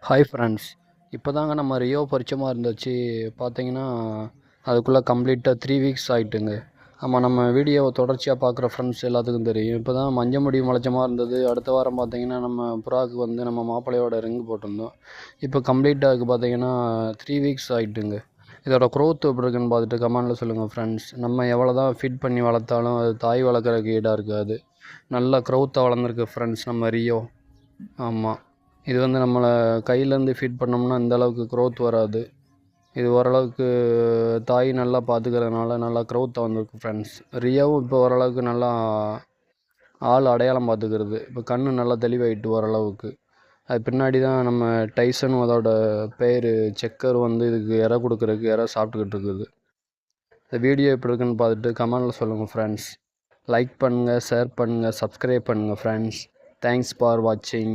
Hi friends. இப்போ தாங்க நம்ம ரியோ பரிச்சயமாக இருந்துச்சு. பார்த்தீங்கன்னா அதுக்குள்ளே கம்ப்ளீட்டாக 3 வீக்ஸ் ஆகிட்டுங்க. ஆமாம், நம்ம வீடியோவை தொடர்ச்சியாக பார்க்குற ஃப்ரெண்ட்ஸ் எல்லாத்துக்கும் தெரியும். இப்போ தான் மஞ்சள் முடி முளைச்சமாக இருந்தது. அடுத்த வாரம் பார்த்தீங்கன்னா நம்ம புறாவுக்கு வந்து நம்ம மாப்பிள்ளையோட ரிங் போட்டிருந்தோம். இப்போ கம்ப்ளீட்டாக பார்த்தீங்கன்னா 3 வீக்ஸ் ஆகிட்டுங்க. இதோட க்ரோத் எப்படி இருக்குன்னு பார்த்துட்டு கமெண்டில் சொல்லுங்கள் ஃப்ரெண்ட்ஸ். நம்ம எவ்வளோ தான் ஃபிட் பண்ணி வளர்த்தாலும் அது தாய் வளர்க்குறக்கு ஈடாக இருக்காது. நல்லா க்ரோத்தாக வளர்ந்துருக்கு ஃப்ரெண்ட்ஸ் நம்ம ரியோ. ஆமாம், இது வந்து நம்மளை கையிலேருந்து ஃபீட் பண்ணோம்னா இந்த அளவுக்கு க்ரோத் வராது. இது ஓரளவுக்கு தாய் நல்லா பார்த்துக்கிறதுனால நல்லா க்ரோத்தாக வந்திருக்கு ஃப்ரெண்ட்ஸ். ரியாவும் இப்போ ஓரளவுக்கு நல்லா ஆள் அடையாளம் பார்த்துக்கிறது. இப்போ கண் நல்லா தெளிவாயிட்டு ஓரளவுக்கு. அது பின்னாடி தான் நம்ம டைசன் அதோட பேர் செக்கர் வந்து இதுக்கு இறை கொடுக்குறதுக்கு இறை சாப்பிட்டுக்கிட்டு இருக்குது. இந்த வீடியோ எப்படி இருக்குன்னு பார்த்துட்டு கமெண்டில் சொல்லுங்கள் ஃப்ரெண்ட்ஸ். லைக் பண்ணுங்கள், ஷேர் பண்ணுங்கள், சப்ஸ்கிரைப் பண்ணுங்கள் ஃப்ரெண்ட்ஸ். தேங்க்ஸ் ஃபார் வாட்சிங்.